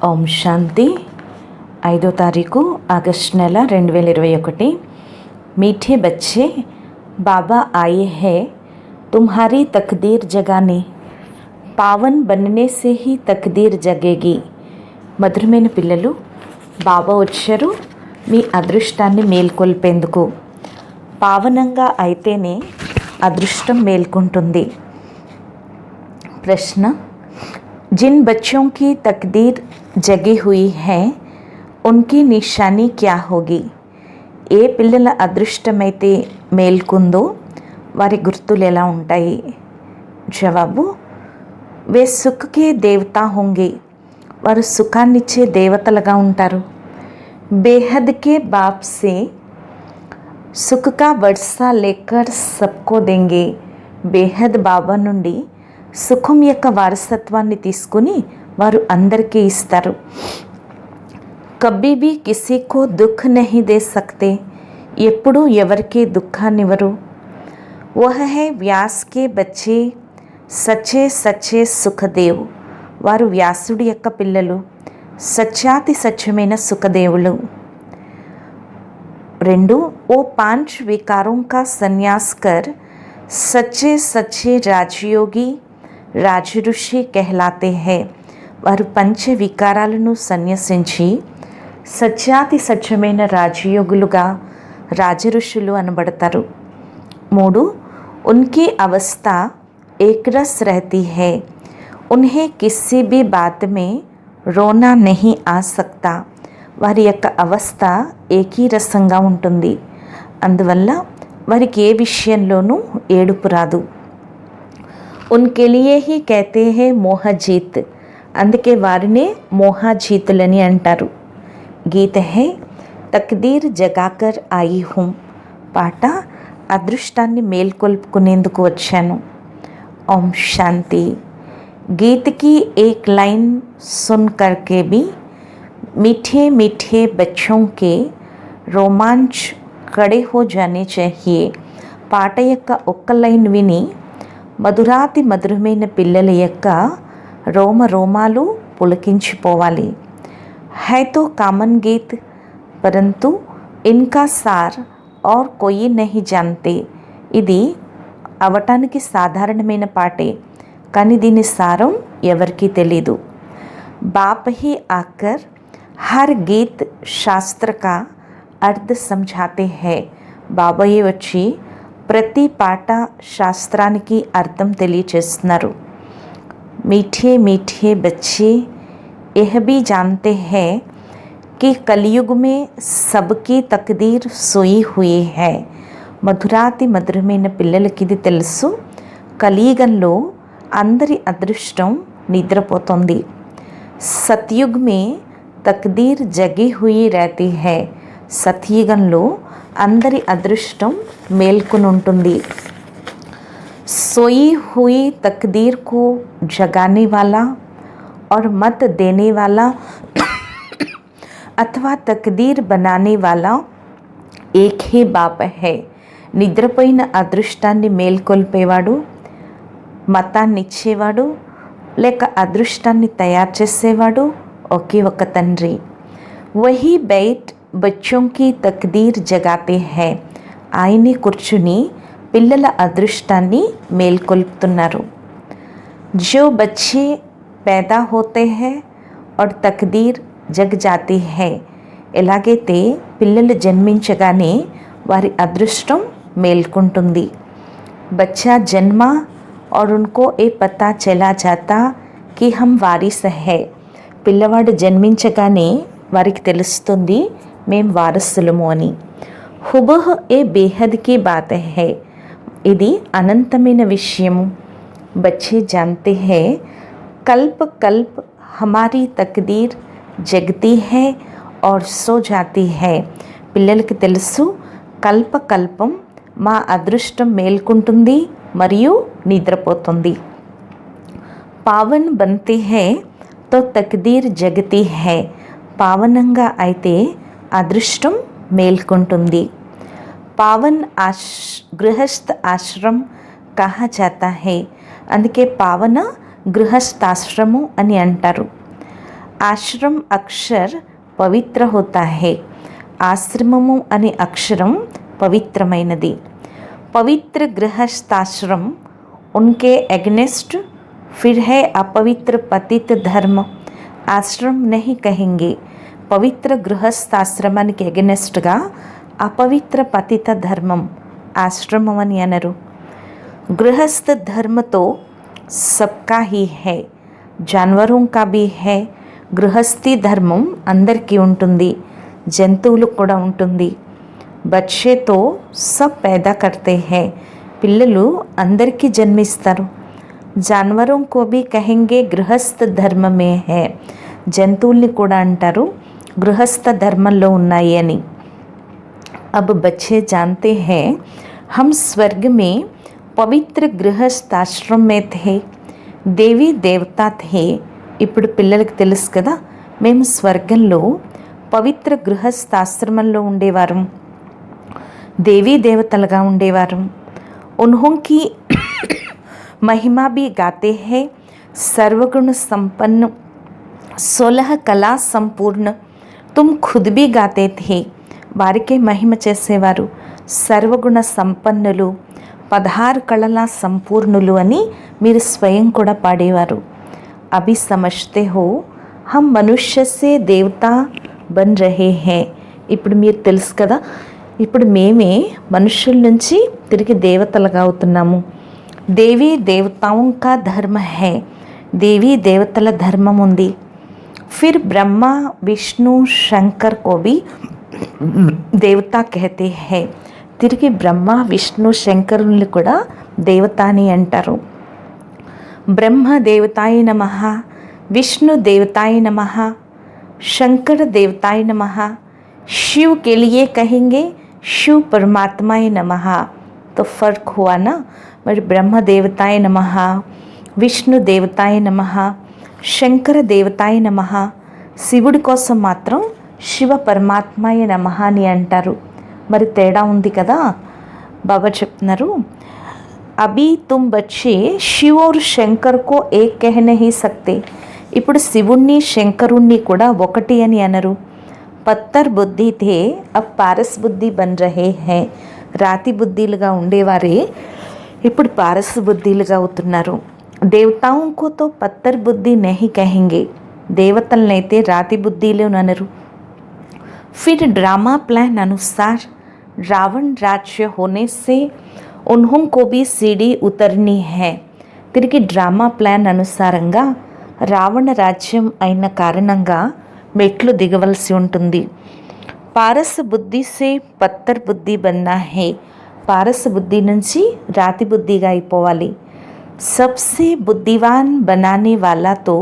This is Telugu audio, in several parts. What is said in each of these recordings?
ఓం శాంతి 5వ తారీఖు ఆగస్ట్ నెల 2021। मीठे बच्चे बाबा आए हैं तुम्हारी तकदीर जगाने, पावन बनने से ही तकदीर जगेगी। మధురమైన పిల్లలు, బాబా వచ్చారు మీ అదృష్టాన్ని మేల్కొల్పేందుకు. పావనంగా అయితేనే అదృష్టం మేల్కొంటుంది. ప్రశ్న, जिन बच्चों की तकदीर जगी हुई है उनकी निशानी क्या होगी? ఏ పిల్లల అదృష్టమైతే మేల్కొందో వారి గుర్తులు ఎలా ఉంటాయి? జవాబు, వే సుఖ్కే దేవతా హోంగే, వారు సుఖాన్నిచ్చే దేవతలుగా ఉంటారు. బేహద్ కే బాప్ సే సుఖ్ కా వర్షా లేకర్ సబ్కో దేంగే, బేహద్ బాబా నుండి సుఖం యొక్క వారసత్వాన్ని తీసుకుని వారు అందరికీ ఇస్తారు. కభీ భీ కిసీ కో దుఃఖ్ నహీ దే సక్తే, ఎప్పుడూ ఎవరికీ దుఃఖాన్నివ్వరు. వహ్ హై వ్యాస్ కే బచ్చే సచ్చే సచ్చే సుఖదేవ్, వారు వ్యాసుడి యొక్క పిల్లలు, సత్యాతి సత్యమైన సుఖదేవులు. 2 ఓ 5 వికారోं का संन्यास कर सच्चे सच्चे राजयोगी రాజఋషి कहलाते हैं, వారు పంచ వికారాలను సన్యసించి సత్యాతి సత్యమైన రాజయోగులుగా రాజఋషులు అనబడతారు. 3 उनकी अवस्था एक रस रहती है, उन्हें किसी भी बात में रोना नहीं आ सकता, వారి యొక్క అవస్థ ఏకీరసంగా ఉంటుంది, అందువల్ల వారికి ఏ విషయంలోనూ ఏడుపు రాదు. उनके लिए ही कहते हैं మోహజీత్, అందుకే వారినే మోహజీతులని అంటారు. గీత హై తక్దీర్ జగాకర్ ఆయి హూం, పాట అదృష్టాన్ని మేల్కొల్పుకునేందుకు వచ్చాను. ఓం శాంతి. गीत की एक लाइन सुन करके भी मीठे मीठे बच्चों के रोमांच खड़े हो जाने चाहिए. పాట యొక్క ఒక్క లైన్ విని మధురాతి మధురమైన పిల్లల యొక్క రోమ రోమాలు పులకించిపోవాలి. है तो कामन गीत परंतु इनका सार और कोई नहीं जानते, ఇది అవటానికి సాధారణమైన పాటే కానీ దీని సారం ఎవరికీ తెలీదు. बाप ही आकर हर गीत शास्त्र का अर्थ समझाते हैं, బాబాయే వచ్చి ప్రతి పాట శాస్త్రానికి అర్థం తెలియచేస్తున్నారు. मीठे मीठे बच्चे यह भी जानते हैं कि कलयुग में सबकी तकदीर सोई हुई है, మధురాతి మధురమైన పిల్లలకి ఇది తెలుసు, కలియుగంలో అందరి అదృష్టం నిద్రపోతుంది. సత్యుగ్ మే తక్దీర్ జగి హుయి रहती है, సత్యుగంలో అందరి అదృష్టం మేల్కొని ఉంటుంది. सोई हुई तकदीर को जगाने वाला और मत देने वाला अथवा तकदीर बनाने वाला एक ही बाप है. నిద్రపోయిన అదృష్టాన్ని మేల్కొల్పేవాడు, మతాన్ని ఇచ్చేవాడు లేక అదృష్టాన్ని తయారు చేసేవాడు ఒకే ఒక తండ్రి. వహీ బైట్ బచ్చోं की तकदीर जगाते हैं, ఆయనే కూర్చుని పిల్లల అదృష్టాన్ని మేల్కొల్పుతున్నారు. जो बच्चे पैदा होते हैं और तकदीर जग जाती है, ఎలాగైతే పిల్లలు జన్మించగానే వారి అదృష్టం మేల్కొంటుంది. बच्चा जन्मा और उनको ये पता चला जाता कि हम वारिस है, పిల్లవాడు జన్మించగానే వారికి తెలుస్తుంది మేం వారసులము అని. హుబహ్ ఏ బేహద్ కి బాత్ హై, ఇది అనంతమైన విషయము. బచ్చే జాన్తే హై కల్ప కల్ప్ హమారీ తక్దీర్ జగతీ హై और సో జాతీ హై, పిల్లలకి తెలుసు కల్ప కల్పం మా అదృష్టం మేల్కొంటుంది మరియు నిద్రపోతుంది. పావన్ బంతే హై తో తక్దీర్ జగతీ హై, పావనంగా అయితే అదృష్టం మేల్కొంటుంది. పావన్ గృహస్థ ఆశ్రమ్ కహా జాతా హై, అందుకే పావన గృహస్థాశ్రము అని అంటారు. ఆశ్రమ్ అక్షర్ పవిత్ర హోతా హై. ఆశ్రమము అనే అక్షరం పవిత్రమైనది. పవిత్ర గృహస్థాశ్రమ్ उनके एग्नेस्ट फिर है अपवित्र पतित धर्म. ఆశ్రమ్ नहीं कहेंगे. పవిత్ర గృహస్థాశ్రమానికి ఎగనెస్ట్గా అపవిత్ర పతిత ధర్మం ఆశ్రమం అని అనరు. गृहस्थ धर्म तो सबका ही है, जानवरों का भी है. గృహస్థీ ధర్మం అందరికీ ఉంటుంది, జంతువులకు కూడా ఉంటుంది. बच्चे तो सब पैदा करते हैं. పిల్లలు అందరికీ జన్మిస్తారు. జాన్వరోं को भी कहेंगे गृहस्थ धर्म में है. జంతువుల్ని కూడా అంటారు గృహస్థ ధర్మంలో ఉన్నాయి అని. अब बच्चे जानते हैं हम स्वर्ग में పవిత్ర గృహస్థాశ్రమం में थे, దేవీ దేవతా थे. ఇప్పుడు పిల్లలకి తెలుసు కదా, మేము స్వర్గంలో పవిత్ర గృహస్థాశ్రమంలో ఉండేవారం, దేవీ దేవతలుగా ఉండేవారం. उन्हों की महिमा भी गाते हैं. सर्वगुण संपन्न 16 कला संपूर्ण तुम खुद भी गाते थे. వారికే మహిమ చేసేవారు. సర్వగుణ సంపన్నులు, 16 కళల సంపూర్ణులు అని మీరు స్వయం కూడా పాడేవారు. అభి సమజ్తే హో హమ్ మనుష్య సే దేవతా బన్ రహే హై. ఇప్పుడు మీరు తెలుసు కదా, ఇప్పుడు మేమే మనుషుల నుంచి తిరిగి దేవతలుగా అవుతున్నాము. దేవీ దేవతాओं का धर्म है. దేవీ దేవతల ధర్మం ఉంది. फिर ब्रह्मा विष्णु शंकर को भी देवता कहते हैं. తిరిగి బ్రహ్మ విష్ణు శంకరుల్ని కూడా దేవత అని అంటారు. బ్రహ్మ దేవతాయ నమః, విష్ణు దేవతాయ నమః, शंकर देवताय नमः. शिव के लिए कहेंगे शिव परमात्माय नमः. तो फ़र्क हुआ ना. మరి బ్రహ్మ దేవతాయ నమః, విష్ణు దేవతాయ నమః, శంకర దేవతాయ నమః. శివుడి కోసం మాత్రం శివ పరమాత్మాయ నమః అని అంటారు. మరి తేడా ఉంది కదా. బాబా చెప్తున్నారు, అభి తుమ్ బచ్చే శివ్ और శంకర్ కో ఏక్ కహ నహీ సక్తే. ఇప్పుడు శివుణ్ణి శంకరుణ్ణి కూడా ఒకటి అని అనరు. పత్తర్ బుద్ధి థే అబ్ పారస్ బుద్ధి బన్ రహే హై. రాతి బుద్ధిలుగా ఉండేవారే ఇప్పుడు పారస్ బుద్ధిలుగా అవుతున్నారు. దేవతాओं को तो पत्थर बुद्धि नहीं कहेंगे. దేవతలనైతే రాతి బుద్ధిలు అనరు. फिर ड्रामा प्लान अनुसार रावण राज्य होने से उन्हों को भी सीढ़ी उतरनी है. తిరిగి డ్రామా ప్లాన్ అనుసారంగా రావణ రాజ్యం అయిన కారణంగా మెట్లు దిగవలసి ఉంటుంది. పారస్ బుద్ధి సే పత్తర్ బుద్ధి బన్నా హే. పారస్ బుద్ధి నుంచి రాతి బుద్ధిగా అయిపోవాలి. సబ్సే బుద్ధివాన్ బనానే వాలా తో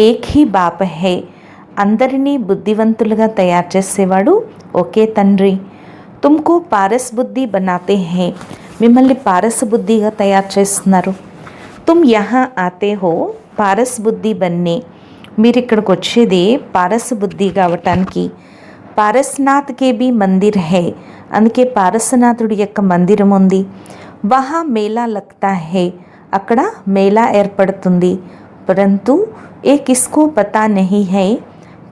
ఏక్ హీ బాప్ హై. అందరినీ బుద్ధివంతులుగా తయారు చేసేవాడు ఒకే తండ్రి. తుమ్కో పారస్ బుద్ధి బనాతే హై. మిమ్మల్ని పారస్ బుద్ధిగా తయారు చేస్తున్నారు. తుమ్ యహా ఆతే హో పారస్ బుద్ధి బన్నే. మీరు ఇక్కడికి వచ్చేది పారస్ బుద్ధి కావటానికి. పారస్నాథ్కే బి మందిర్ హై. అందుకే పారసనాథుడి యొక్క మందిరం ఉంది. వహా మేళా లగ్తా హై. అక్కడ మేళా ఏర్పడుతుంది. పరంతు ఏ కిస్కో పతా నహీ హై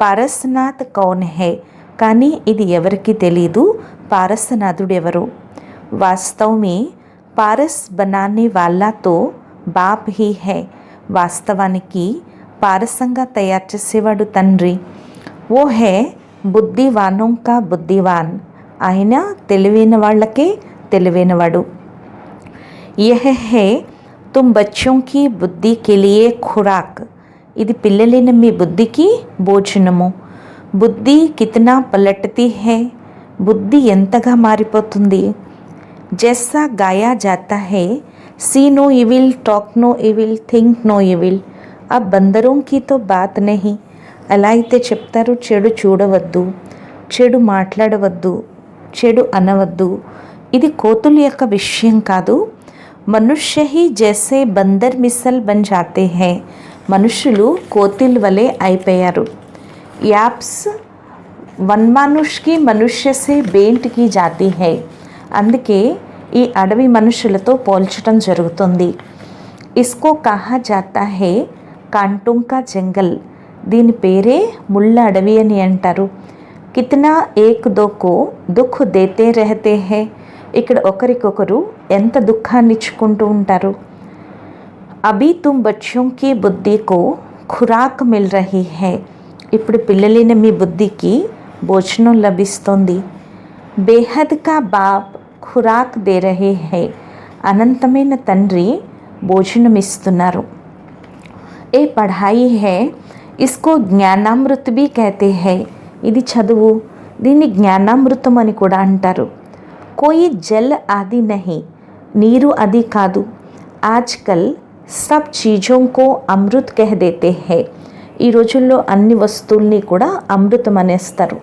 పారస్నాథ్ కౌన్ హై. కానీ ఇది ఎవరికి తెలీదు పారసనాథుడు ఎవరు. వాస్తవ మే పారస్ బనానే వాలా తో బాప్ హీ హై. వాస్తవానికి పారసంగా తయారు చేసేవాడు తండ్రి. ఓ హే బుద్ధివానోం కా బుద్ధివాన్. ఆయన తెలివైన వాళ్ళకే తెలివైనవాడు. యహ్ హే తుమ్ బచ్చోం కి బుద్ధి కే లియే ఖురాక్. ఇది పిల్లలైన మీ బుద్ధికి భోజనము. బుద్ధి కితనా పలటతి హై. బుద్ధి ఎంతగా మారిపోతుంది. జైసా గాయా జాతా హై see no evil, talk no evil, think no evil. अब बंदरों की तो बात नहीं. అలా అయితే చెప్తారు, చెడు చూడవద్దు, చెడు మాట్లాడవద్దు, చెడు అనవద్దు. ఇది కోతుల యొక్క విషయం కాదు. మనుష్య హీ జైసే బందర్ మిసల్ బన్ జాతే హై. మనుషులు కోతిల్ వలె అయిపోయారు. యాప్స్ వన్మానుష్కి మనుష్య సే బేంట్ కి జాతి హై. అందుకే ఈ అడవి మనుషులతో పోల్చడం జరుగుతుంది. ఇస్కో కహా జాతా హై కాంటోం కా జంగల్. దీని పేరే ముళ్ళ అడవి అని అంటారు. కితనా ఏక్ దోకో దుఃఖ్ దేతే రహతే హై. ఇక్కడ ఒకరికొకరు ఎంత దుఃఖాన్ని ఇచ్చుకుంటూ ఉంటారు. అభీ తుమ్ బచ్చోం కి బుద్ధి కో ఖురాక్ మిల్ రహీ హై. ఇప్పుడు పిల్లలైన మీ బుద్ధికి భోజనం లభిస్తోంది. బేహద్ కా బాప్ ఖురాక్ దే రహే హై. అనంతమైన తండ్రి భోజనం ఇస్తున్నారు. ఏ పఢాయి హై, ఇస్కో జ్ఞానామృత్ భీ కహతే హై. ఇది చదువు, దీన్ని జ్ఞానామృతం అని కూడా అంటారు. కోయి జల్ ఆది నహీ, నీరు అది కాదు. ఆజ్కల్ సబ్ చీజోం కో అమృత్ కహ దేతే హై. ఈ రోజుల్లో అన్ని వస్తువుల్ని కూడా అమృతం అనేస్తారు.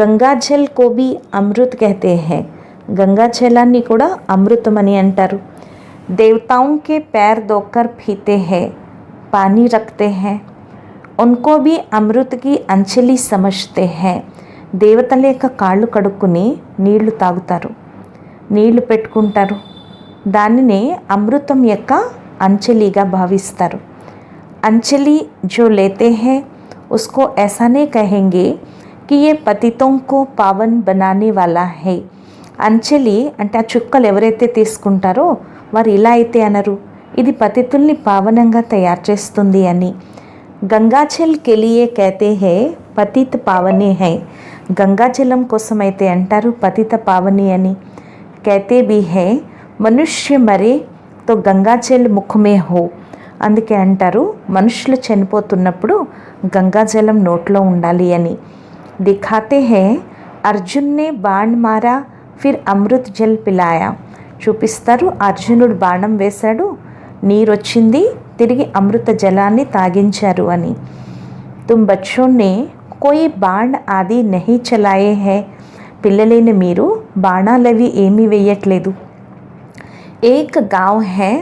గంగాజల్ కో భీ అమృత్ కహతే హై. గంగాజలాన్ని కూడా అమృతం అని అంటారు. దేవతాओं के पैर धोकर पीते हैं, पानी रखते हैं, उनको भी अमृत की अंजलि समझते हैं. దేవతల యొక్క కాళ్ళు కడుక్కుని నీళ్లు తాగుతారు, నీళ్లు పెట్టుకుంటారు. దానినే అమృతం యొక్క అంజలిగా భావిస్తారు. अंजलि जो लेते हैं उसको ऐसा नहीं कहेंगे कि ये पतितों को पावन बनाने वाला है. అంజలి అంటే ఆ చుక్కలు ఎవరైతే తీసుకుంటారో వారు ఇలా అయితే అనరు, ఇది పతితుల్ని పావనంగా తయారు చేస్తుంది అని. గంగాజల్ కెలియే కహతే హై పతిత పావనే హై. గంగాజలం కోసం అయితే అంటారు పతిత పావని అని. కహతే భీ హై మనుష్య మరే తో గంగాజల్ ముఖమే హో. అందుకే అంటారు మనుషులు చనిపోతున్నప్పుడు గంగాజలం నోట్లో ఉండాలి అని. దిఖాతే హై అర్జున్ నే బాణ్ మారా ఫిర్ అమృత్ జల్ పిలాయా. చూపిస్తారు, అర్జునుడు బాణం వేశాడు, నీరొచ్చింది, తిరిగి అమృత జలాన్ని తాగించారు అని. తుమ్ బచ్చోं ने कोई బాణ్ ఆది నహీ చలాయే హై. పిల్లలైన మీరు బాణాలవి ఏమీ వేయట్లేదు. ఏక్ గావ్ హై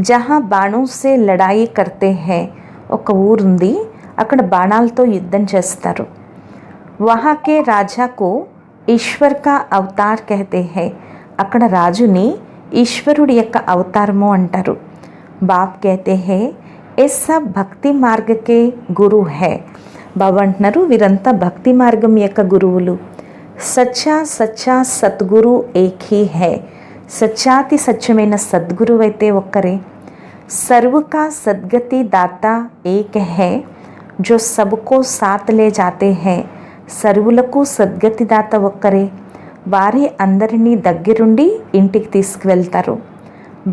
జహా బాణోं से లడాయి కర్తే హై. ఒక ఊరుంది, అక్కడ బాణాలతో యుద్ధం చేస్తారు. వహా కే రాజా కో ఈశ్వర్ కా అవతార్ కహతే హై. అక్కడ రాజుని ఈశ్వరుడి యొక్క అవతారము అంటారు. బాప్ కహతే హై ఏ సబ్ భక్తి మార్గకే గురు హై. బాబా అంటున్నారు వీరంతా భక్తి మార్గం యొక్క గురువులు. సచ్చా సచ్చా సద్గురు ఏక్ హీ హై. సచ్చాతి సత్యమైన సద్గురు అయితే ఒక్కరే. సర్వ కా సద్గతి దాతా ఏక్ హై జో సబ్కో సాత్ లే జాతే హై. సర్వులకు సద్గతి దాత ఒక్కరే, వారే అందరినీ దగ్గరుండి ఇంటికి తీసుకువెళ్తారు.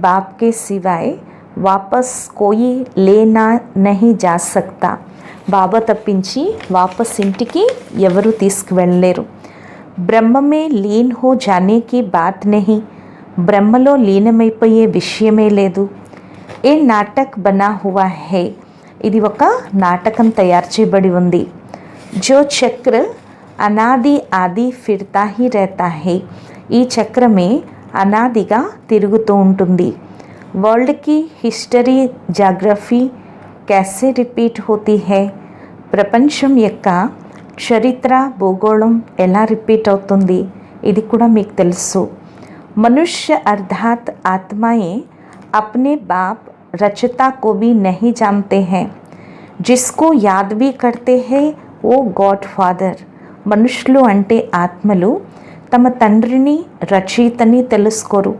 బాప్కే సివాయ్ వాపస్ కోయి లేనా నహీ జా సక్తా. బాబా తప్పించి వాపస్ ఇంటికి ఎవరు తీసుకువెళ్ళలేరు. బ్రహ్మమే లీన్ హో జానేకి బాత్ నహీ. బ్రహ్మలో లీనమైపోయే విషయమే లేదు. ఏ నాటక్ బనా హువా హై. ఇది ఒక నాటకం తయారు చేయబడి ఉంది. జో చక్ర అనాది ఆది ఫిర్తా హీ रहता है. ఈ చక్రమే అనాదిగా తిరుగుతూ ఉంటుంది. వరల్డ్కి హిస్టరీ జాగ్రఫీ कैसे రిపీట్ होती है. ప్రపంచం యొక్క చరిత్ర భూగోళం ఎలా రిపీట్ అవుతుంది ఇది కూడా మీకు తెలుసు. మనుష్య అర్థాత్ ఆత్మాయే अपने बाप रचता को भी नहीं जानते हैं. जिसको याद भी करते हैं वो गॉड फादर. మనుషులు అంటే ఆత్మలు తమ తండ్రిని రచయితని తెలుసుకోరు.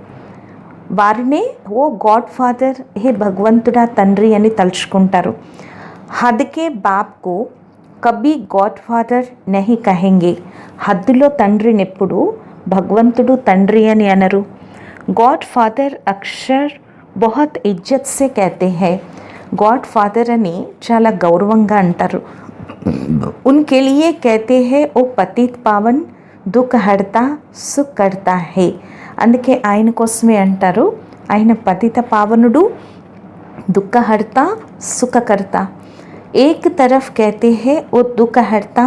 వారినే ఓ గాడ్ ఫాదర్, హే భగవంతుడా తండ్రి అని తలుచుకుంటారు. హద్కే బాప్కు కబీ గాడ్ ఫాదర్ నహీ కహెంగే. హద్దులో తండ్రిని ఎప్పుడు భగవంతుడు తండ్రి అని అనరు. గాడ్ ఫాదర్ అక్షర్ బహుత్ ఇజ్జత్ సే కహతే హై. గాడ్ ఫాదర్ అని చాలా గౌరవంగా అంటారు. उनके लिए कहते हैं ओ पतित पावन दुख हरता सुख करता है. అందుకే ఆయన కోసమే అంటారు ఆయన పతిత పావనుడు, దుఃఖహర్త సుఖకర్త. ఏక్ తరఫ్ कहते हैं ओ దుఃఖహర్త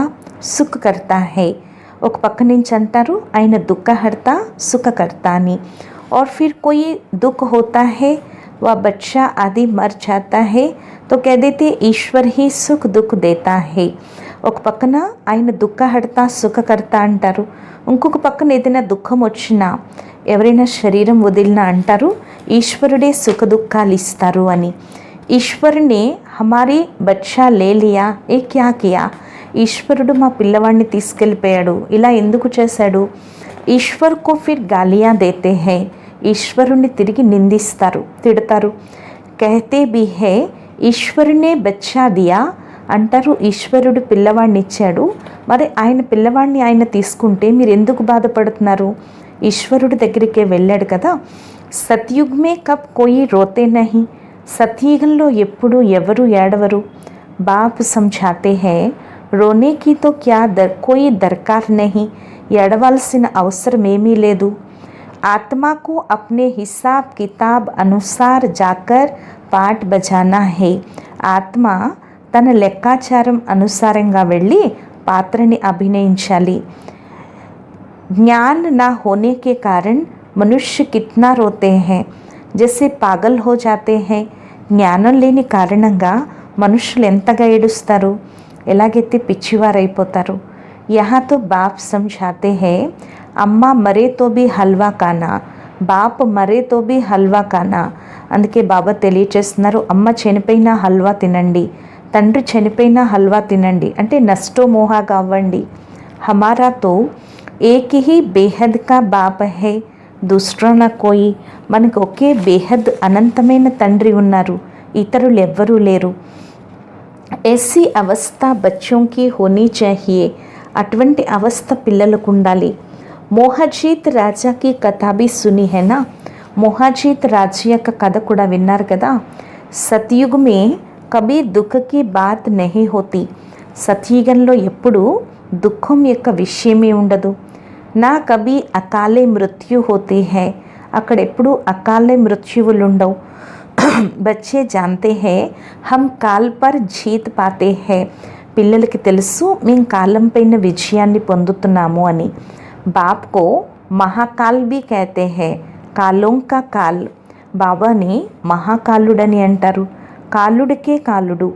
సుఖ కర్తా है. ఒక పక్క నుంచి అంటారు ఆయన దుఃఖహర్త సుఖకర్త అని. और फिर कोई दुख होता है वह बच्चा आदि मर जाता है तो कह देते ईश्वर ही सुख दुख देता है. ఒక పక్కన ఆయన దుఃఖహర్త సుఖకర్త అంటారు, ఇంకొక పక్కన ఏదైనా దుఃఖం వచ్చినా ఎవరైనా శరీరం వదిలినా అంటారు ఈశ్వరుడే సుఖ దుఃఖాలు ఇస్తారు అని. ईश्वर ने हमारी बच्चा ले लिया, ये क्या किया? ఈశ్వరుడు మా పిల్లవాడిని తీసుకెళ్ళిపోయాడు, ఇలా ఎందుకు చేశాడు? ఈశ్వర్ కో ఫిర్ గాలియా దేతే హై, ఈశ్వరుణ్ణి తిరిగి నిందిస్తారు, తిడతారు. కహతే బి హై ఈశ్వరునే బచ్చా దియా అంటారు, ఈశ్వరుడు పిల్లవాడిని ఇచ్చాడు, మరి ఆయన పిల్లవాడిని ఆయన తీసుకుంటే మీరు ఎందుకు బాధపడుతున్నారు? ఈశ్వరుడి దగ్గరికే వెళ్ళాడు కదా. సత్యుగ్మే కబ్ కోయి రోతే నహి, సత్యుగంలో ఎప్పుడు ఎవరు ఏడవరు. బాప్ సమझाते हैं రోనే కి తో క్యా కోయి దర్కార్ నహి, ఏడవలసిన అవసరం ఏమీ లేదు. ఆత్మకు అప్నే హిసాబ్ కితాబ్ అనుసార్ జాకర్ పాట్ బజానా హై, ఆత్మ తన లెక్కాచారం అనుసారంగా వెళ్ళి పాత్రని అభినయించాలి. ज्ञान ना होने के कारण मनुष्य कितना रोते हैं, जैसे पागल हो जाते हैं. జ్ఞానం లేని కారణంగా మనుషులు ఎంతగా ఏడుస్తారు, ఎలాగైతే పిచ్చివారైపోతారు. यहाँ तो बाप समझाते हैं అమ్మ మరే తో బి హల్వా కానా, బాప్ మరే తో బి హల్వా కానా. అందుకే బాబా తెలియచేస్తున్నారు, అమ్మ చనిపోయినా హల్వా తినండి, తండ్రి చనిపోయినా హల్వా తినండి, అంటే నష్టో మోహాగా అవ్వండి. హమారా తో ఏక్ హీ బేహద్ కా బాప్ హై, దూసరా నా కోయి, మనకు ఒకే బేహద్ అనంతమైన తండ్రి ఉన్నారు, ఇతరులు ఎవ్వరూ లేరు. ऐसी అవస్థ బచ్చోంకి హోనీ చాహియే, అటువంటి అవస్థ పిల్లలకు ఉండాలి. మోహజీత్ రాజాకి కథ भी सुनी है ना, మోహజీత్ రాజు యొక్క కథ కూడా విన్నారు కదా. సత్యుగ్ మే కభీ దుఃఖ కి బాత్ నహీ హోతీ, సత్యుగంలో ఎప్పుడు దుఃఖం యొక్క విషయమే ఉండదు. నా కభీ అకాలే మృత్యు హోతే హై, అక్కడ ఎప్పుడు అకాలే మృత్యువులు ఉండవు. బచ్చే జాంతే హై హమ్ కాల్ పర్ జీత్ పాతే హై, పిల్లలకి తెలుసు మేము కాలం పైన విజయాన్ని పొందుతున్నాము అని. బాప్ కో మహాకాల్ బి కహతే హై, కాలోం కా కాల్, బాబాని మహాకాలుడని అంటారు, కాలుడికే కాలుడు.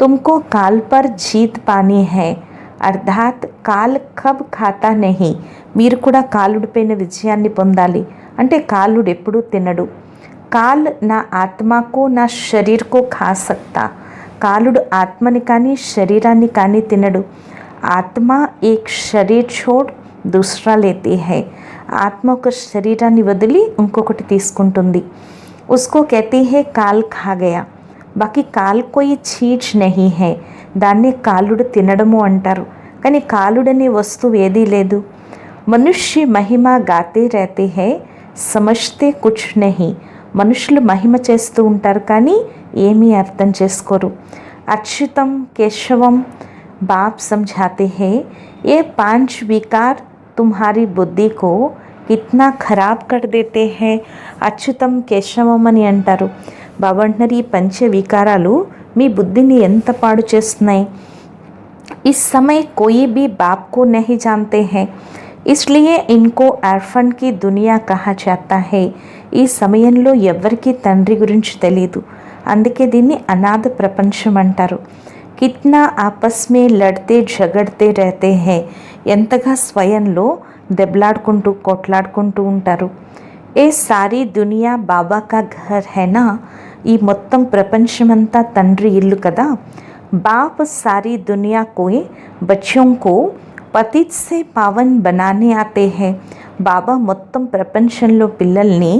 తుమ్కో కాల్ పర్ జీత్ పానీ హై, అర్థాత్ కాల్ కబ్ ఖాతా నహి, మీరు కూడా కాలుడిపైన విజయాన్ని పొందాలి, అంటే కాలుడు ఎప్పుడూ తినడు. కాల్ నా ఆత్మకు నా శరీర్కు ఖా సక్తా, కాలుడు ఆత్మని కానీ శరీరాన్ని కానీ తినడు. ఆత్మ ఏక్ శరీర్ ఛోడ్ దూసరా లేతే హై, ఆత్మ ఒక శరీరాన్ని వదిలి ఇంకొకటి తీసుకుంటుంది. ఉస్కో కహతే హై కాల్ ఖా గయా, బాకీ కాల్ కోయి చీజ్ నహీ హై, దాన్ని కాలుడు తినడము అంటారు, కానీ కాలుడనే వస్తువు ఏదీ లేదు. మనుష్య మహిమ గాతే రహతే హై సమజ్తే కుచ్ నహీ, మనుషులు మహిమ చేస్తూ ఉంటారు కానీ ఏమీ అర్థం చేసుకోరు. అచ్యుతం కేశవం బాప్ సమझाते हैं ये 5 विकार तुम्हारी बुद्धि को कितना ఖరాబ్ कर देते हैं. అచ్యుతం కేశవం అని అంటారు. బాబా అంటున్నారు, ఈ పంచ వికారాలు మీ బుద్ధిని ఎంత పాడు చేస్తున్నాయి. इस समय कोई भी बाप को नहीं जानते हैं, इसलिए इनको आर्फन की दुनिया कहा जाता है. ఈ సమయంలో ఎవరికి తండ్రి గురించి తెలియదు, అందుకే దీన్ని అనాథ ప్రపంచం అంటారు. కిత్నా ఆపస్ మే లడ్తే झगड़ते रहते हैं, ఎంతగా స్వయంలో దెబ్బలాడుకుంటూ కొట్లాడుకుంటూ ఉంటారు. ఏ సారీ దునియా బాబా కా ఘర్ హైనా, ఈ మొత్తం ప్రపంచమంతా తండ్రి ఇల్లు కదా. బాప్ సారీ దునియా కోయ్ బచ్చోं को పతిత్ సే పావన్ బనానే ఆతే హై, బాబా మొత్తం ప్రపంచంలో పిల్లల్ని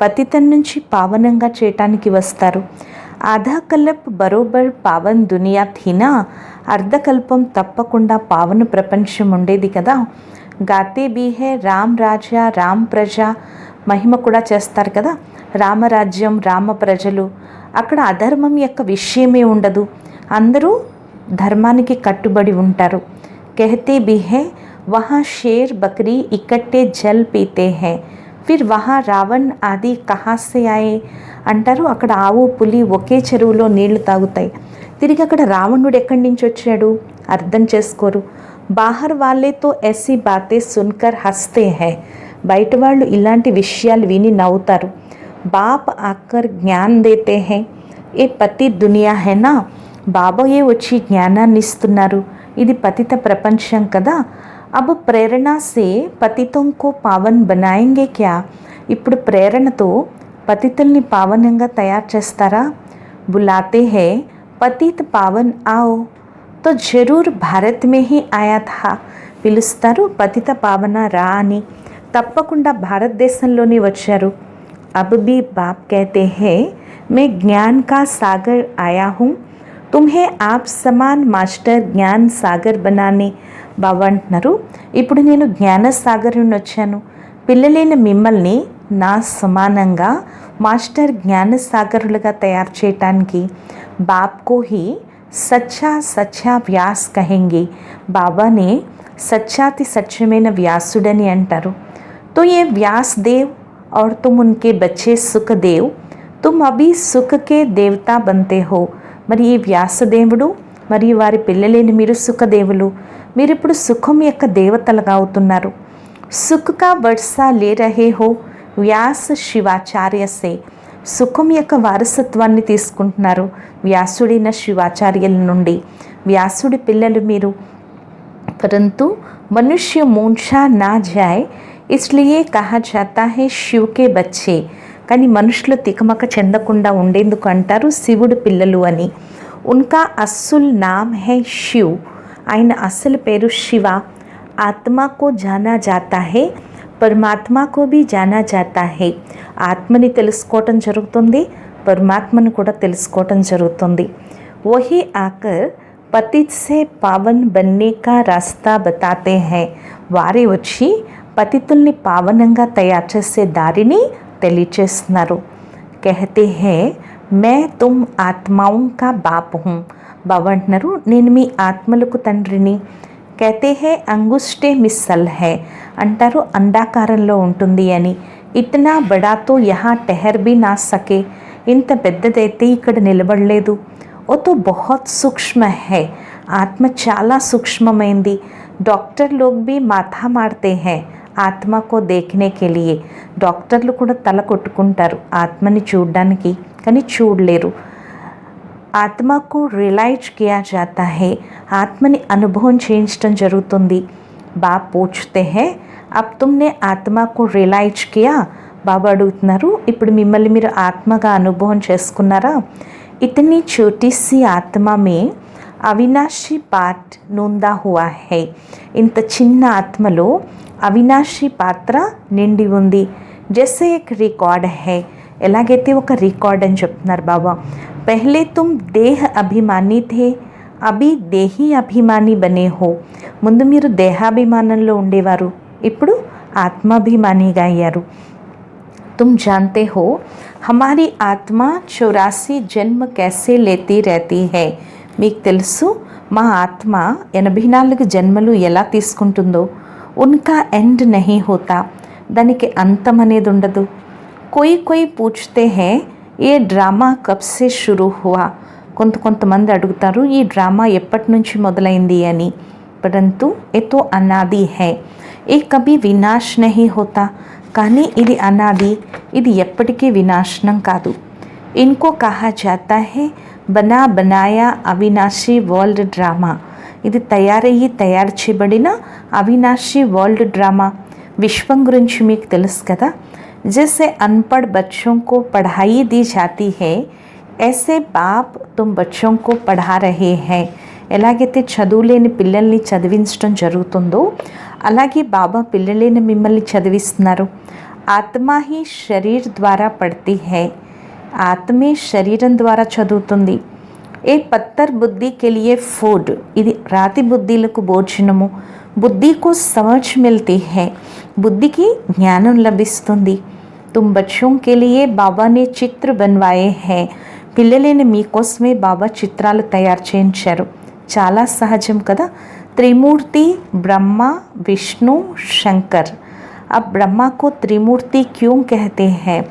పతితం నుంచి పావనంగా చేయటానికి వస్తారు. ఆధాకల్ప బరోబర్ పావన్ దునియా థీనా, అర్ధకల్పం తప్పకుండా పావన ప్రపంచం ఉండేది కదా. గాతే బీ హే రామ్ రాజా రామ్ ప్రజ, మహిమ కూడా చేస్తారు కదా, రామరాజ్యం రామ ప్రజలు. అక్కడ అధర్మం యొక్క విషయమే ఉండదు, అందరూ ధర్మానికి కట్టుబడి ఉంటారు. कहते भी हैं वहाँ शेर बकरी इकट्ठे जल पीते हैं, फिर वहाँ రావణ్ ఆది కహా సే ఆయే అంటారు. అక్కడ ఆవు పులి ఒకే చెరువులో నీళ్లు తాగుతాయి, తిరిగి అక్కడ రావణుడు ఎక్కడి నుంచి వచ్చాడు అర్థం చేసుకోరు. బాహర్ వాళ్ళేతో ऐसी बातें सुनकर हंसते हैं, బయట వాళ్ళు ఇలాంటి విషయాలు విని నవ్వుతారు. బాప్ ఆకర్ జ్ఞాన్ దేతే హై, ఏ పతి దునియా హై నా, బాబాయే వచ్చి జ్ఞానాన్ని ఇస్తున్నారు, ఇది పతిత ప్రపంచం కదా. అబ్ ప్రేరణ సే పతితం కో పావన్ బనాయేంగే క్యా, ఇప్పుడు ప్రేరణతో పతితుల్ని పావనంగా తయారు చేస్తారా. बुलाते हैं पतित पावन आओ, तो जरूर भारत में ही आया था. పిలుస్తారు పతిత పావన రా అని. తప్పకుండా భారతదేశంలోనే వచ్చారు. अब भी बाप कहते हैं मैं ज्ञान का सागर आया हूँ, तुम्हें आप समान మాస్టర్ జ్ఞాన్ సాగర్ బనానే. బాబా అంటున్నారు, ఇప్పుడు నేను జ్ఞాన సాగర్ నుండి వచ్చాను, పిల్లలైన మిమ్మల్ని నా సమానంగా మాస్టర్ జ్ఞాన సాగరులుగా తయారు చేయటానికి. బాప్కో హీ సచ్చా సచ్చా వ్యాస్ కహెంగే. బాబానే సచ్చాతి సత్యమైన వ్యాసుడని అంటారు. तो ये व्यास देव और तुम उनके बच्चे सुखदेव, तुम अभी सुख के देवता बनते हो. మరి ఈ వ్యాసదేవుడు మరియు వారి పిల్లలైన మీరు సుఖదేవులు, మీరు ఇప్పుడు సుఖం యొక్క దేవతలుగా అవుతున్నారు. సుఖ కా వర్షా లే రహే హో వ్యాస్ శివాచార్య సే. సుఖం యొక్క వారసత్వాన్ని తీసుకుంటున్నారు వ్యాసుడైన శివాచార్యుల నుండి. వ్యాసుడి పిల్లలు మీరు. परंतु मनुष्य मूर्छा ना जाए इसलिए कहा जाता है शिव के बच्चे. కానీ మనుషులు తికమక చెందకుండా ఉండేందుకు అంటారు శివుడు పిల్లలు అని. ఉన్కా అస్సుల్ నామ్ హై శివ్. ఆయన అసలు పేరు శివ. ఆత్మా కో జానా జాతా హై, పరమాత్మా కో భీ జానా జాతా హై. ఆత్మని తెలుసుకోవటం జరుగుతుంది, పరమాత్మను కూడా తెలుసుకోవటం జరుగుతుంది. వహీ ఆకర్ పతిత్ సే పావన్ బన్నే కా రాస్తా బతాతే హై. వారే వచ్చి పతితుల్ని పావనంగా తయారు చేసే దారిని తెలియచేస్తున్నారు. कहते हैं मैं तुम ఆత్మాओं का बाप हूँ. బాబా అంటున్నారు, నేను మీ ఆత్మలకు తండ్రిని. कहते हैं अंगुष्टे मिसल है. అంటారు అండాకారంలో ఉంటుంది అని. ఇతనా బడా తో యహా టెహర్ బి నా సకే. ఇంత పెద్దదైతే ఇక్కడ నిలబడలేదు. ఓ తో బహుత్ సూక్ష్మ హై. ఆత్మ చాలా సూక్ష్మమైంది. డాక్టర్ లోగ్ బి మాథా మారతే హై ఆత్మ కో దేఖనే కే లియే. డాక్టర్లు కూడా తల కొట్టుకుంటారు ఆత్మని చూడడానికి, కానీ చూడలేరు. ఆత్మకు రియలైజ్ కియా జాతా హై. ఆత్మని అనుభవం చేయించడం జరుగుతుంది. బాబా పూछते हैं अब तुमने आत्मा को రియలైజ్ కియా. బాబా అడుగుతున్నారు, ఇప్పుడు మిమ్మల్ని మీరు ఆత్మగా అనుభవం చేసుకున్నారా? ఇతని छोटी सी आत्मा में అవినాశి పార్ట్ నూందా హువా హై. ఇంత చిన్న ఆత్మలో అవినాశి పాత్ర నిండి ఉంది. జైసే ఎక్ రికార్డ్ హై. ఎలాగైతే ఒక రికార్డ్ అని చెప్తున్నారు బాబా. పహలే తుమ్ దేహ్ అభిమాని థే, అభి దేహి అభిమాని బనే హో. ముందు మీరు దేహాభిమానంలో ఉండేవారు, ఇప్పుడు ఆత్మాభిమానిగా అయ్యారు. तुम जानते हो हमारी आत्मा 84 जन्म कैसे लेती रहती है. మీకు తెలుసు మా ఆత్మ 84 జన్మలు ఎలా తీసుకుంటుందో. ఉన్కా ఎండ్ నహీ హోతా. దానికి అంతం అనేది ఉండదు. కోయి పూछते हैं ये డ్రామా కబ్ సే షురూ హువా. కొంతమంది అడుగుతారు ఈ డ్రామా ఎప్పటి నుంచి మొదలైంది అని. పరంతు ఎతో అనాది హై. ఏ కభీ వినాశ్ నహీ హోతా. కానీ ఇది అనాది, ఇది ఎప్పటికీ వినాశనం కాదు. ఇన్కో కహా జాతా హై బనా బనాయా అవినాశీ వరల్డ్ డ్రామా. ఇది తయారు చేయబడిన అవినాశీ వరల్డ్ డ్రామా. విశ్వం గురించి మీకు తెలుసు కదా. జైసే అన్పढ़ बच्चों को पढ़ाई दी जाती है ऐसे बाप तुम बच्चों को पढ़ा रहे हैं. ఎలాగైతే చదువులేని పిల్లల్ని చదివించడం జరుగుతుందో అలాగే బాబా పిల్లలైన మిమ్మల్ని చదివిస్తున్నారు. ఆత్మ హీ శరీర్ ద్వారా పడతీ హై. ఆత్మే శరీరం ద్వారా చదువుతుంది. ఏ పత్తర్ బుద్ధి కే లియే ఫుడ్. ఇది రాతి బుద్ధిలకు భోజనము. బుద్ధికు సమజ్ మిల్తీ హై. బుద్ధికి జ్ఞానం లభిస్తుంది. తుమ్ బచ్చోं के लिए బాబా నే చిత్ర బన్వాయే హై. పిల్లలైన మీకోసమే బాబా చిత్రాలు తయారు చేయించారు. చాలా సహజం కదా. त्रिमूर्ति ब्रह्मा विष्णु शंकर. अब ब्रह्मा को त्रिमूर्ति क्यों कहते हैं?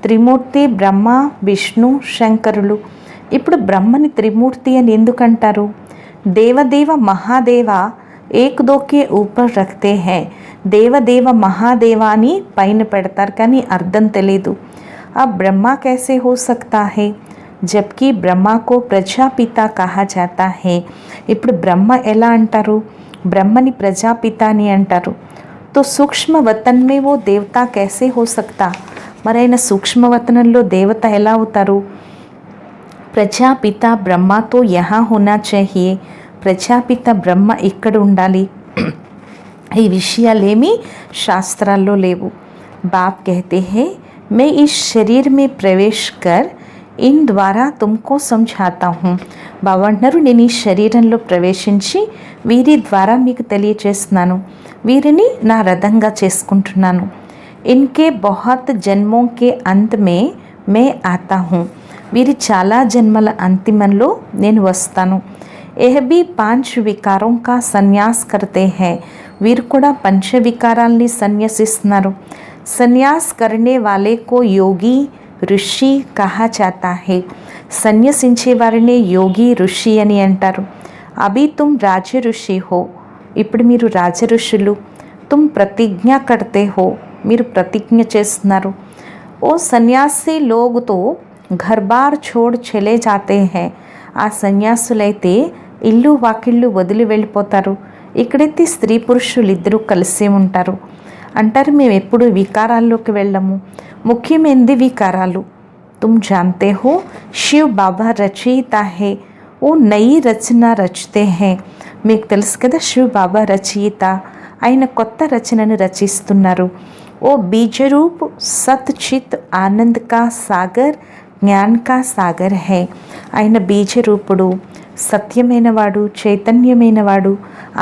त्रिमूर्ति ब्रह्मा विष्णु శంకరులు. ఇప్పుడు బ్రహ్మని త్రిమూర్తి అని ఎందుకంటారు? దేవదేవ మహాదేవ ఏక్ దోకే ఊపర్ రఖతే హై. దేవదేవ మహాదేవాని పైన పెడతారు, కానీ అర్థం తెలీదు. अब ब्रह्मा कैसे हो सकता है जबकि ब्रह्मा को प्रजापिता कहा जाता है. ఇప్పుడు బ్రహ్మ ఎలా అంటారు? బ్రహ్మని ప్రజాపిత అని అంటారు. तो सूक्ष्म वतन में वो देवता कैसे हो सकता. మరైన సూక్ష్మవతనంలో దేవత ఎలా అవుతారు? ప్రజాపిత బ్రహ్మతో యహా హోనా చాహియే, ప్రజాపిత బ్రహ్మ ఇక్కడ ఉండాలి. ఈ విషయాలేమీ శాస్త్రాల్లో లేవు. బాప్ कहते हैं मैं इस शरीर में प्रवेश कर इन ద్వారా तुमको समझाता हूँ. బాబా అంటున్నారు, నేను ఈ శరీరంలో ప్రవేశించి వీరి ద్వారా మీకు తెలియచేస్తున్నాను, వీరిని నా రథంగా చేసుకుంటున్నాను. ఇన్కే బహుత్ జన్మోं के अंत में मैं आता हूँ. వీరి చాలా జన్మల అంతిమంలో నేను వస్తాను. यह भी 5 వికారోं का సన్యాస్ करते हैं. వీరు కూడా పంచ వికారాల్ని సన్యసిస్తున్నారు. సన్యాస్ करने वाले को योगी ఋషి కహా జాతా హై. సన్యసించే వారిని యోగి ఋషి అని అంటారు. అభి తుమ్ రాజ ఋషి హో, ఇప్పుడు మీరు రాజ ఋషులు. తుమ్ ప్రతిజ్ఞ కర్తే హో, మీరు ప్రతిజ్ఞ చేస్తున్నారు. ఓ సన్యాసి లోగుతో ఘర్ బార్ చోడ్ చలే జాతే హై. ఆ సన్యాసులైతే ఇల్లు వాకిళ్ళు వదిలి వెళ్ళిపోతారు. ఇక్కడైతే స్త్రీ పురుషులు ఇద్దరూ కలిసే ఉంటారు. అంటారు, మేము ఎప్పుడు వికారాల్లోకి వెళ్ళము, ముఖ్యమైనది వికారాలు. తుమ్ జాన్తే హో శివ్ బాబా రచయిత హే, ఓ నయి రచన రచితే హే. మీకు తెలుసు కదా, శివ్ బాబా రచయిత, ఆయన కొత్త రచనను రచిస్తున్నారు. ఓ బీజరూప్ సత్ చిత్ ఆనంద్ కా సాగర్ జ్ఞాన్ కా సాగర్ హే. ఆయన బీజరూపుడు, సత్యమైనవాడు, చైతన్యమైనవాడు,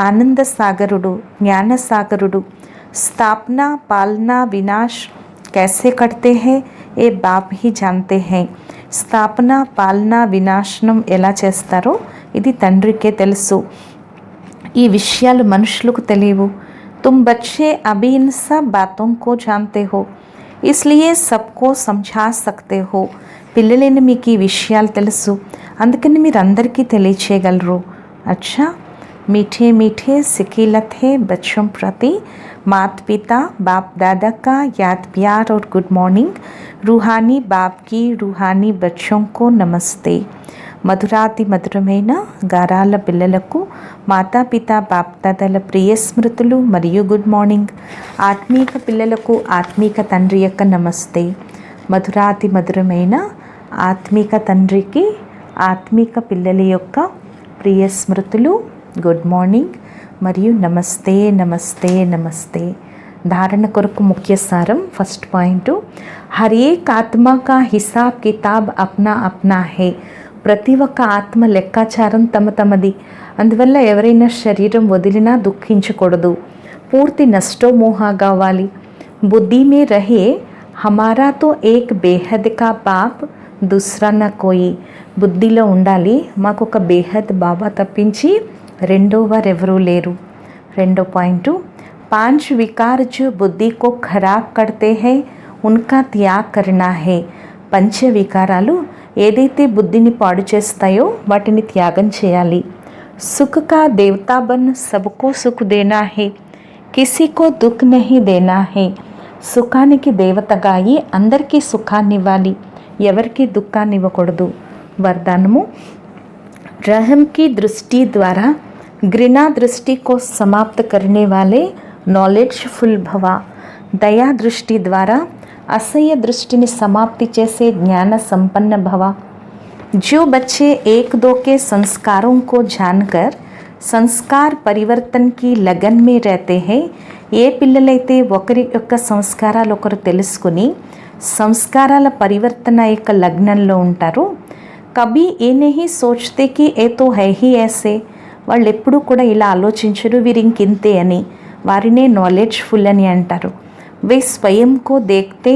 ఆనంద సాగరుడు, జ్ఞాన సాగరుడు. స్థాపన పాలన వినాశ్ कैसे करते हैं ఏ బాప్ హీ జాన్తే హై. స్థాపన పాలన వినాశనం ఎలా చేస్తారో ఇది తండ్రికే తెలుసు. ఈ విషయాలు మనుషులకు తెలియవు. तुम बच्चे अभी इन सब बातों को जानते हो, इसलिए सबको समझा सकते हो. పిల్లలైన మీకు ఈ విషయాలు తెలుసు, అందుకని మీరు అందరికీ తెలియచేయగలరు. అచ్చా, मीठे मीठे सिकीलत है बच्चों प्रति माता पिता बाप दादा का याद प्यार और गुड मॉर्निंग. रूहानी बाप की रूहानी बच्चों को नमस्ते. మధురాతి మధురమైన గారాల పిల్లలకు మాతాపిత బాప్దాదాల ప్రియ స్మృతులు మరియు గుడ్ మార్నింగ్. ఆత్మీక పిల్లలకు ఆత్మీక తండ్రి యొక్క నమస్తే. మధురాతి మధురమైన ఆత్మీక తండ్రికి ఆత్మీక పిల్లల యొక్క ప్రియ స్మృతులు, గుడ్ మార్నింగ్ మరియు నమస్తే నమస్తే నమస్తే. ధారణ కొరకు ముఖ్య సారం. ఫస్ట్ పాయింట్, హర్ ఏక్ ఆత్మ కా హిసాబ్ కితాబ్ అప్నా అప్నా హే. ప్రతి ఒక్క ఆత్మ లెక్కాచారం తమ తమది. అందువల్ల ఎవరైనా శరీరం వదిలినా దుఃఖించకూడదు. పూర్తి నష్టోమోహ కావాలి. బుద్ధి మే రహే హమారా తో ఏక్ బేహద్ కా బాప్ దూసరా నా కోయి. బుద్ధిలో ఉండాలి, మాకు ఒక బేహద్ బాబా తప్పించి రెండో వారెవరూ లేరు. రెండో పాయింట్, 5 వికార్ జో బుద్ధి కో ఖరాబ్ కర్తే హై ఉన్కా త్యాగ్ కర్నా హై. పంచ వికారాలు ఏదైతే బుద్ధిని పాడు చేస్తాయో వాటిని త్యాగం చేయాలి. సుఖ కా దేవతా బన్ సబ్కో సుఖ్ దేనా హై, కిసి కో దుఃఖ్ నహీ దేనా హై. సుఖానికి దేవతగా అయి అందరికీ సుఖాన్ని ఇవ్వాలి, ఎవరికి దుఃఖాన్ని ఇవ్వకూడదు. వరదానము, रहम की दृष्टि द्वारा घृणा दृष्टि को समाप्त करने वाले नॉलेजफुल भवा. दया दृष्टि द्वारा असह्य दृष्टिनि समाप्ति చేసే జ్ఞాన संपन्न भवा. जो बच्चे एक दो के संस्कारों को जानकर संस्कार परिवर्तन की लगन में रहते हैं, ఏ పిల్లలైతే ఒకరి యొక్క సంస్కారాలు ఒకరు తెలుసుకుని సంస్కారాల పరివర్తన యొక్క లగ్నంలో ఉంటారో, కభీ ఏ నహీ సోచ్తే కి ఏ తో హై హీ ఐసే. వాళ్ళు ఎప్పుడూ కూడా ఇలా ఆలోచించరు, వీరు ఇంకింతే అని. వారినే నాలెడ్జ్ఫుల్ అని అంటారు. వే స్వయం కో దేఖ్తే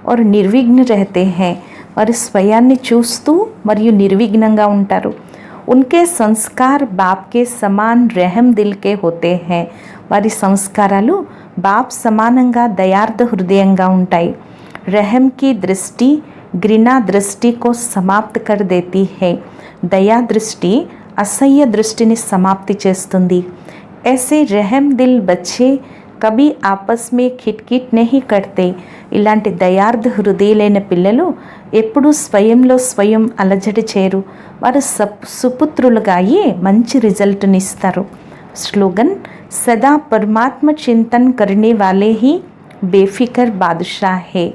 और నిర్విఘ్న रहते हैं. వారు స్వయాన్ని చూస్తూ మరియు నిర్విఘ్నంగా ఉంటారు. उनके संस्कार बाप के समान रहम दिल के होते हैं. వారి సంస్కారాలు బాప్ సమానంగా దయార్థ హృదయంగా ఉంటాయి. रहम की दृष्टि घृणा दृष्टि को समाप्त कर देती है. దయా దృష్టి అసహ్య దృష్టిని సమాప్తి చేస్తుంది. ऐसे रहम दिल बच्चे కభీ ఆపస్ మే కిట్కిట్ నహీ కర్తే. ఇలాంటి దయార్థ హృదయులైన పిల్లలు ఎప్పుడూ స్వయంలో స్వయం అలజడి చేయరు. వారు సుపుత్రులుగా అయ్యి మంచి రిజల్ట్ని ఇస్తారు. స్లోగన్, సదా పరమాత్మ చింతన్ करने वाले ही बेफिक्र बादशाह है.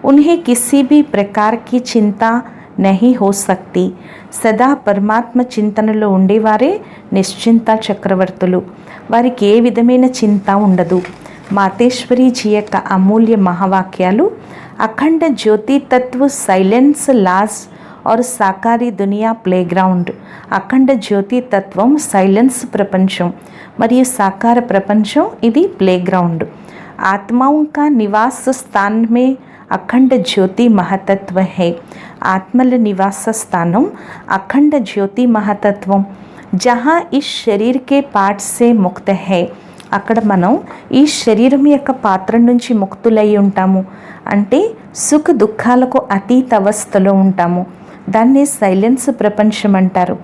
उन्हें किसी भी प्रकार की चिंता नहीं हो सकती. సదా పరమాత్మ చింతనలో ఉండేవారే నిశ్చింత చక్రవర్తులు. వారికి ఏ విధమైన చింత ఉండదు. మాతేశ్వరీజీ యొక్క అమూల్య మహావాక్యాలు అఖండ జ్యోతి తత్వ సైలెన్స్ లాస్ और సాకారీ దునియా ప్లేగ్రౌండ్. అఖండ జ్యోతి తత్వం సైలెన్స్ ప్రపంచం మరియు సాకార ప్రపంచం ఇది ప్లేగ్రౌండ్. ఆత్మాओं का निवास स्थान में అఖండ జ్యోతి మహతత్వ హై. ఆత్మల నివాస స్థానం అఖండ జ్యోతి మహతత్వం. జహా ఇస్ శరీర్ కే పార్ట్ సే ముక్త హై. అక్కడ మనం ఈ శరీరం యొక్క పాత్ర నుంచి ముక్తులై ఉంటాము. అంటే సుఖ దుఃఖాలకు అతీత అవస్థలో ఉంటాము. దాన్ని సైలెన్స్ ప్రపంచం అంటారు.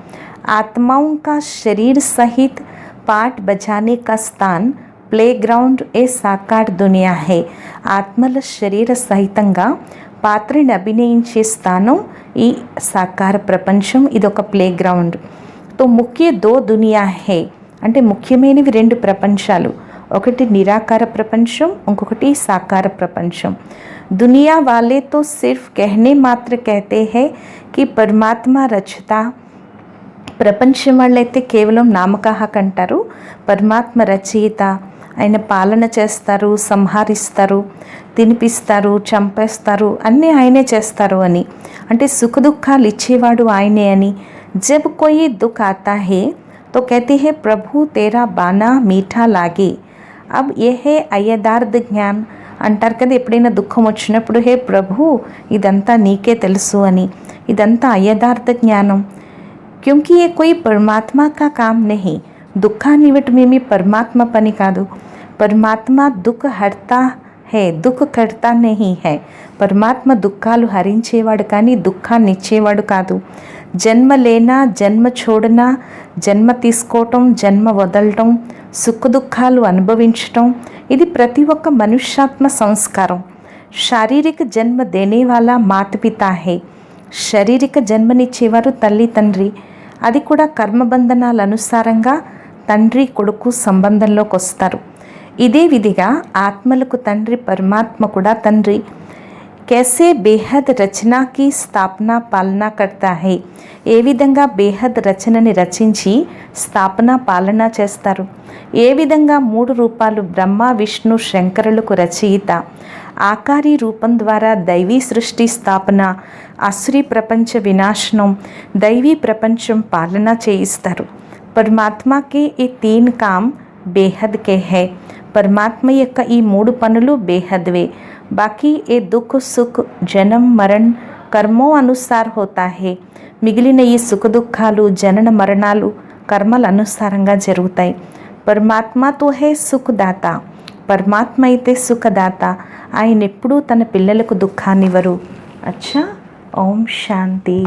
ఆత్మాओं का शरीर सहित पाठ बजाने का स्थान ప్లేగ్రౌండ్ ఏ సాకార్ దునియా హే. ఆత్మల శరీర సహితంగా పాత్రని అభినయించే స్థానం ఈ సాకార ప్రపంచం. ఇదొక ప్లేగ్రౌండ్. తో ముఖ్య దో దునియా హే అంటే ముఖ్యమైనవి రెండు ప్రపంచాలు. ఒకటి నిరాకార ప్రపంచం, ఇంకొకటి సాకార ప్రపంచం. दुनिया वाले तो सिर्फ कहने मात्र कहते हैं कि परमात्मा रचता. ప్రపంచం వాళ్ళైతే కేవలం నామకాహక్ అంటారు. పరమాత్మ రచయిత, ఆయన పాలన చేస్తారు, సంహరిస్తారు, తినిపిస్తారు, చంపేస్తారు, అన్నీ ఆయనే చేస్తారు అని. అంటే సుఖ దుఃఖాలు ఇచ్చేవాడు ఆయనే అని. జబ్ కోయి దుఃఖ ఆతా హే తో కహతే హే ప్రభు తేరా బానా మీఠా లాగే. అబ్ ఏ హే అయ్యదార్థ జ్ఞాన్ అంటారు కదా. ఎప్పుడైనా దుఃఖం వచ్చినప్పుడు హే ప్రభు ఇదంతా నీకే తెలుసు అని. ఇదంతా అయ్యదార్థ జ్ఞానం. క్యూంకి ఏ కోయి పరమాత్మా కా కామ్ నహీ. దుఃఖాన్ని ఇవ్వటమేమి పరమాత్మ పని కాదు. పరమాత్మ దుఃఖ హర్తా హే, దుఃఖ కర్తా నహీ హై. పరమాత్మ దుఃఖాలు హరించేవాడు కానీ దుఃఖాన్ని ఇచ్చేవాడు కాదు. జన్మ లేనా, జన్మ చూడనా, జన్మ తీసుకోవటం, జన్మ వదలటం, సుఖ దుఃఖాలు అనుభవించటం ఇది ప్రతి ఒక్క మనుష్యాత్మ సంస్కారం. శారీరక జన్మ దేనేవాలా మాతపితా హే. శారీరక జన్మనిచ్చేవారు తల్లి తండ్రి. అది కూడా కర్మబంధనాల అనుసారంగా తండ్రి కొడుకు సంబంధంలోకి వస్తారు. ఇదే విధిగా ఆత్మలకు తండ్రి, పరమాత్మ కూడా తండ్రి. कैसे బేహద్ రచనాకి స్థాపన పాలన కర్తా హై. ఏ విధంగా బేహద్ రచనని రచించి స్థాపన పాలన చేస్తారు. ఏ విధంగా 3 రూపాలు బ్రహ్మ, విష్ణు, శంకరులకు రచయిత. ఆకారి రూపం ద్వారా దైవీ సృష్టి స్థాపన, అసురీ ప్రపంచ వినాశనం, దైవీ ప్రపంచం పాలన చేయిస్తారు. పరమాత్మకి ఈ 3 కామ్ బేహద్ కే హై. పరమాత్మ యొక్క ఈ 3 పనులు బేహద్వే. బాకీ ఏ దుఃఖ సుఖ్ జనం మరణ్ కర్మో అనుసార్ హోతా హే. మిగిలిన ఈ సుఖ దుఃఖాలు, జనన మరణాలు కర్మల అనుసారంగా జరుగుతాయి. పరమాత్మతో హే సుఖదాత. పరమాత్మ అయితే సుఖదాత. ఆయన ఎప్పుడూ తన పిల్లలకు దుఃఖాన్నివ్వరు. అచ్చా. ఓం శాంతి.